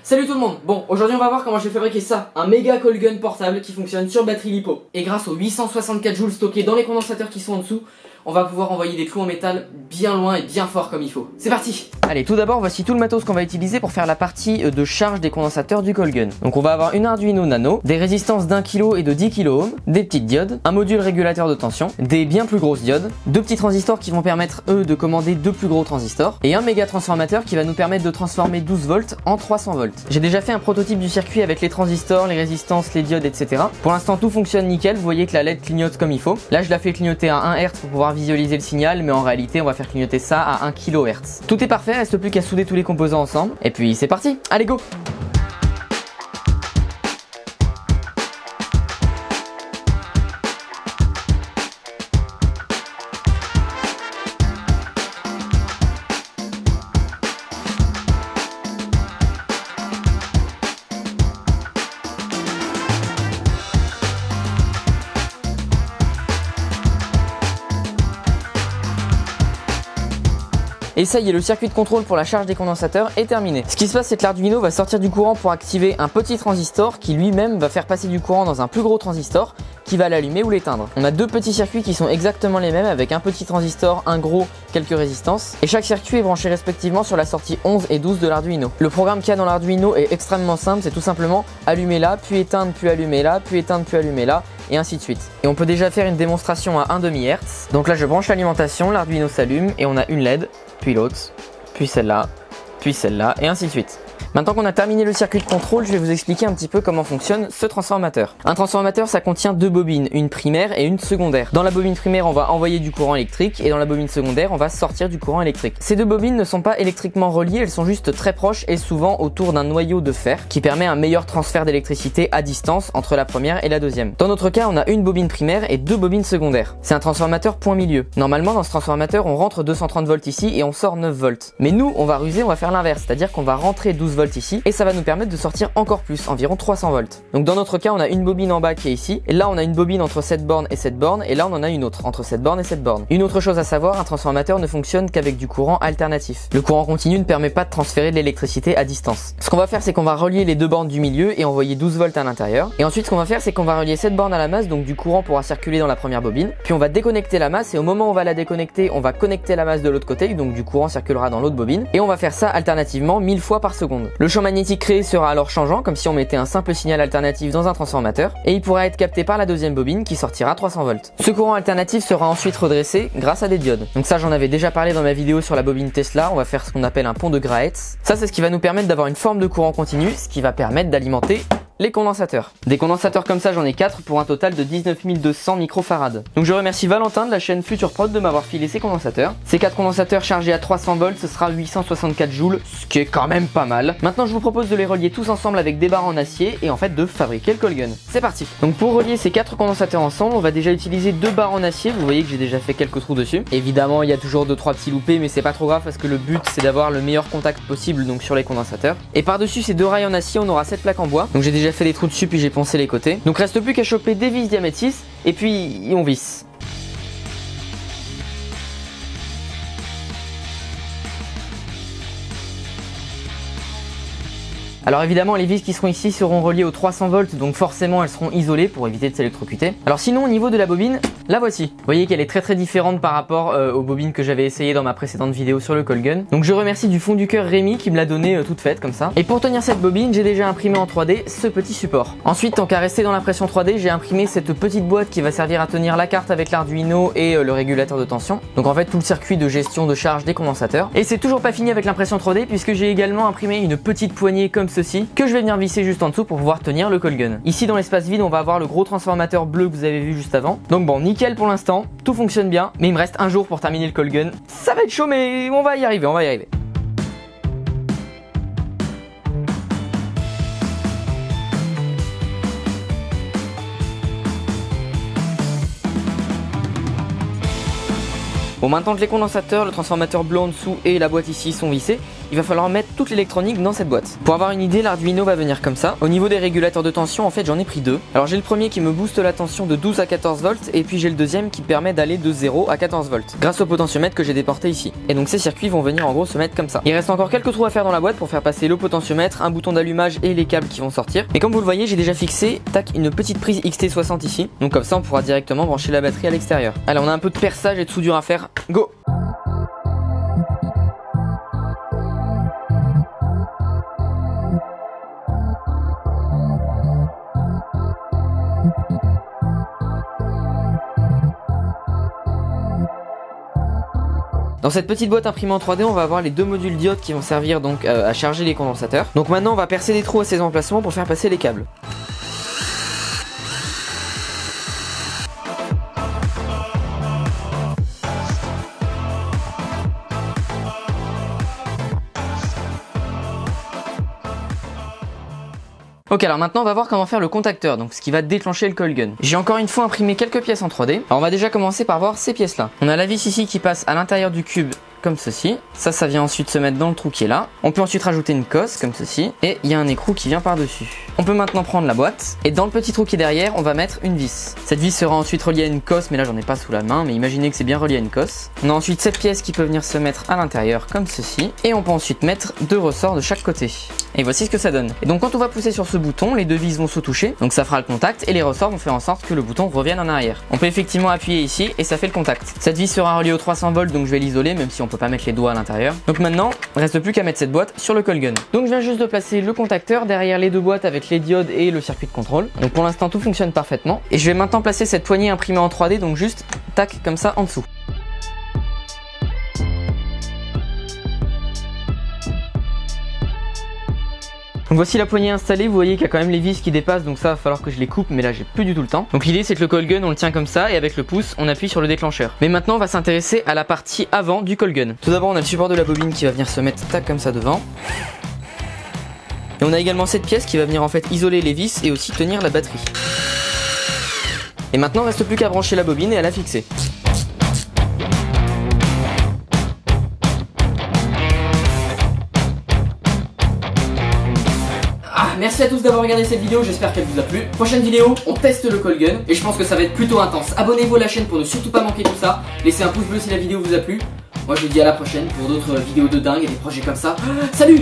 Salut tout le monde. Bon, aujourd'hui on va voir comment j'ai fabriqué ça, un méga coil gun portable qui fonctionne sur batterie LiPo. Et grâce aux 864 joules stockés dans les condensateurs qui sont en dessous, on va pouvoir envoyer des clous en métal bien loin et bien fort comme il faut. C'est parti. Allez, tout d'abord voici tout le matos qu'on va utiliser pour faire la partie de charge des condensateurs du coil gun. Donc on va avoir une Arduino Nano, des résistances d'1 kg et de 10 kΩ, des petites diodes, un module régulateur de tension, des bien plus grosses diodes, deux petits transistors qui vont permettre eux de commander deux plus gros transistors et un méga transformateur qui va nous permettre de transformer 12 volts en 300 volts. J'ai déjà fait un prototype du circuit avec les transistors, les résistances, les diodes, etc. Pour l'instant tout fonctionne nickel, vous voyez que la LED clignote comme il faut. Là je la fais clignoter à 1 Hz pour pouvoir visualiser le signal, mais en réalité on va faire clignoter ça à 1 kHz. Tout est parfait, reste plus qu'à souder tous les composants ensemble et puis c'est parti, allez go. Et ça y est, le circuit de contrôle pour la charge des condensateurs est terminé. Ce qui se passe, c'est que l'Arduino va sortir du courant pour activer un petit transistor qui lui-même va faire passer du courant dans un plus gros transistor qui va l'allumer ou l'éteindre. On a deux petits circuits qui sont exactement les mêmes avec un petit transistor, un gros, quelques résistances. Et chaque circuit est branché respectivement sur la sortie 11 et 12 de l'Arduino. Le programme qu'il y a dans l'Arduino est extrêmement simple, c'est tout simplement allumer là, puis éteindre, puis allumer là, puis éteindre, puis allumer là, et ainsi de suite. Et on peut déjà faire une démonstration à 1/2 Hz. Donc là je branche l'alimentation, l'Arduino s'allume et on a une LED, puis l'autre, puis celle-là, et ainsi de suite. Maintenant qu'on a terminé le circuit de contrôle, je vais vous expliquer un petit peu comment fonctionne ce transformateur. Un transformateur, ça contient deux bobines, une primaire et une secondaire. Dans la bobine primaire, on va envoyer du courant électrique et dans la bobine secondaire, on va sortir du courant électrique. Ces deux bobines ne sont pas électriquement reliées, elles sont juste très proches et souvent autour d'un noyau de fer qui permet un meilleur transfert d'électricité à distance entre la première et la deuxième. Dans notre cas, on a une bobine primaire et deux bobines secondaires. C'est un transformateur point milieu. Normalement, dans ce transformateur, on rentre 230 volts ici et on sort 9 volts. Mais nous, on va ruser, on va faire l'inverse, c'est-à-dire qu'on va rentrer 12 volts ici et ça va nous permettre de sortir encore plus, environ 300 volts. Donc dans notre cas, on a une bobine en bas qui est ici, et là on a une bobine entre cette borne et cette borne, et là on en a une autre entre cette borne et cette borne. Une autre chose à savoir, un transformateur ne fonctionne qu'avec du courant alternatif. Le courant continu ne permet pas de transférer de l'électricité à distance. Ce qu'on va faire, c'est qu'on va relier les deux bornes du milieu et envoyer 12 volts à l'intérieur. Et ensuite, ce qu'on va faire, c'est qu'on va relier cette borne à la masse, donc du courant pourra circuler dans la première bobine. Puis on va déconnecter la masse, et au moment où on va la déconnecter, on va connecter la masse de l'autre côté, donc du courant circulera dans l'autre bobine. Et on va faire ça alternativement 1000 fois par seconde. Le champ magnétique créé sera alors changeant, comme si on mettait un simple signal alternatif dans un transformateur, et il pourra être capté par la deuxième bobine qui sortira 300 volts. Ce courant alternatif sera ensuite redressé grâce à des diodes. Donc ça, j'en avais déjà parlé dans ma vidéo sur la bobine Tesla, on va faire ce qu'on appelle un pont de Graetz. Ça, c'est ce qui va nous permettre d'avoir une forme de courant continu, ce qui va permettre d'alimenter les condensateurs. Des condensateurs comme ça, j'en ai 4 pour un total de 19 200 microfarad. Donc je remercie Valentin de la chaîne Future Prod de m'avoir filé ces condensateurs. Ces 4 condensateurs chargés à 300 volts, ce sera 864 joules, ce qui est quand même pas mal. Maintenant, je vous propose de les relier tous ensemble avec des barres en acier et en fait de fabriquer le coil gun. C'est parti. Donc pour relier ces 4 condensateurs ensemble, on va déjà utiliser deux barres en acier. Vous voyez que j'ai déjà fait quelques trous dessus. Évidemment, il y a toujours 2-3 petits loupés, mais c'est pas trop grave parce que le but c'est d'avoir le meilleur contact possible donc sur les condensateurs. Et par-dessus ces deux rails en acier, on aura cette plaque en bois. Donc j'ai déjà fait des trous dessus puis j'ai poncé les côtés. Donc reste plus qu'à choper des vis diamètre 6 et puis on visse. Alors évidemment, les vis qui seront ici seront reliées aux 300 volts, donc forcément elles seront isolées pour éviter de s'électrocuter. Alors sinon, au niveau de la bobine, la voici. Vous voyez qu'elle est très différente par rapport aux bobines que j'avais essayé dans ma précédente vidéo sur le coil gun. Donc je remercie du fond du cœur Rémi qui me l'a donnée toute faite comme ça. Et pour tenir cette bobine, j'ai déjà imprimé en 3D ce petit support. Ensuite, tant qu'à rester dans l'impression 3D, j'ai imprimé cette petite boîte qui va servir à tenir la carte avec l'Arduino et le régulateur de tension. Donc en fait, tout le circuit de gestion de charge des condensateurs. Et c'est toujours pas fini avec l'impression 3D puisque j'ai également imprimé une petite poignée comme ceci que je vais venir visser juste en dessous pour pouvoir tenir le coil gun. Ici dans l'espace vide, on va avoir le gros transformateur bleu que vous avez vu juste avant. Donc bon, nickel pour l'instant, tout fonctionne bien, mais il me reste un jour pour terminer le coil gun. Ça va être chaud mais on va y arriver, on va y arriver. Bon, maintenant que les condensateurs, le transformateur bleu en dessous et la boîte ici sont vissés, il va falloir mettre toute l'électronique dans cette boîte. Pour avoir une idée, l'Arduino va venir comme ça. Au niveau des régulateurs de tension, en fait j'en ai pris deux. Alors j'ai le premier qui me booste la tension de 12 à 14 volts et puis j'ai le deuxième qui permet d'aller de 0 à 14 volts grâce au potentiomètre que j'ai déporté ici. Et donc ces circuits vont venir en gros se mettre comme ça. Il reste encore quelques trous à faire dans la boîte pour faire passer le potentiomètre, un bouton d'allumage et les câbles qui vont sortir. Mais comme vous le voyez, j'ai déjà fixé une petite prise XT60 ici. Donc comme ça on pourra directement brancher la batterie à l'extérieur. Allez, on a un peu de perçage et de soudure à faire. Go! Dans cette petite boîte imprimée en 3D, on va avoir les deux modules diodes qui vont servir donc à charger les condensateurs. Donc maintenant, on va percer des trous à ces emplacements pour faire passer les câbles. Ok, alors maintenant on va voir comment faire le contacteur, donc ce qui va déclencher le coil gun. J'ai encore une fois imprimé quelques pièces en 3D. Alors on va déjà commencer par voir ces pièces là. On a la vis ici qui passe à l'intérieur du cube comme ceci. Ça vient ensuite se mettre dans le trou qui est là. On peut ensuite rajouter une cosse comme ceci. Et il y a un écrou qui vient par-dessus. On peut maintenant prendre la boîte. Et dans le petit trou qui est derrière, on va mettre une vis. Cette vis sera ensuite reliée à une cosse, mais là j'en ai pas sous la main. Mais imaginez que c'est bien relié à une cosse. On a ensuite cette pièce qui peut venir se mettre à l'intérieur comme ceci. Et on peut ensuite mettre deux ressorts de chaque côté. Et voici ce que ça donne. Et donc quand on va pousser sur ce bouton, les deux vis vont se toucher. Donc ça fera le contact et les ressorts vont faire en sorte que le bouton revienne en arrière. On peut effectivement appuyer ici et ça fait le contact. Cette vis sera reliée aux 300 volts, donc je vais l'isoler même si on peut pas mettre les doigts à l'intérieur. Donc maintenant, il reste plus qu'à mettre cette boîte sur le coil gun. Donc je viens juste de placer le contacteur derrière les deux boîtes avec les diodes et le circuit de contrôle. Donc pour l'instant tout fonctionne parfaitement. Et je vais maintenant placer cette poignée imprimée en 3D, donc juste tac comme ça en dessous. Donc voici la poignée installée, vous voyez qu'il y a quand même les vis qui dépassent, donc ça va falloir que je les coupe, mais là j'ai plus du tout le temps. Donc l'idée c'est que le coil gun on le tient comme ça et avec le pouce on appuie sur le déclencheur. Mais maintenant on va s'intéresser à la partie avant du coil gun. Tout d'abord on a le support de la bobine qui va venir se mettre tac comme ça devant. Et on a également cette pièce qui va venir en fait isoler les vis et aussi tenir la batterie. Et maintenant il ne reste plus qu'à brancher la bobine et à la fixer. Merci à tous d'avoir regardé cette vidéo, j'espère qu'elle vous a plu. Prochaine vidéo, on teste le coil gun et je pense que ça va être plutôt intense. Abonnez-vous à la chaîne pour ne surtout pas manquer tout ça. Laissez un pouce bleu si la vidéo vous a plu. Moi je vous dis à la prochaine pour d'autres vidéos de dingue et des projets comme ça. Salut!